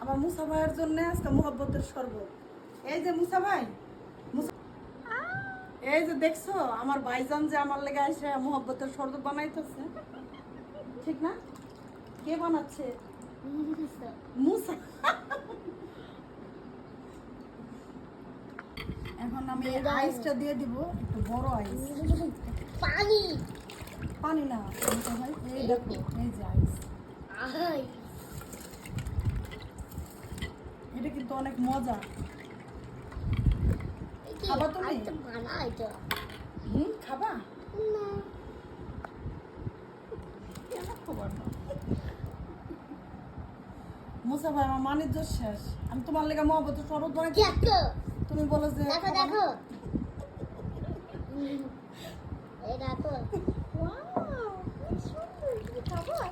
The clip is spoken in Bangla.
আমার মুসা ভাইয়ের জন্য আজকে মুহাব্বতের শরবত। এই যে মুসা ভাই, এই যে দেখছো আমার ভাইজান যে আমার লেগে এসে মুহাব্বতের শরবত বানাইতেছে, ঠিক না? কে বানাচ্ছে? মুসা। এখন আমি আইসটা দিয়ে দিব, একটু বড় আইস। পানি পানি না মুসা ভাই, এই দেখো এই যে আইস। এটা কিন্তু অনেক মজা। খাবা তুমি? খাবা? মুসা ভাই আমার মানিজ্য শেষ। আমি তোমার লেগে মহব্বতের শরবত বানাইছি, তুমি বলো যে দেখো দেখো এই দেখো, ওয়াও কি সুন্দর, কি খাবার?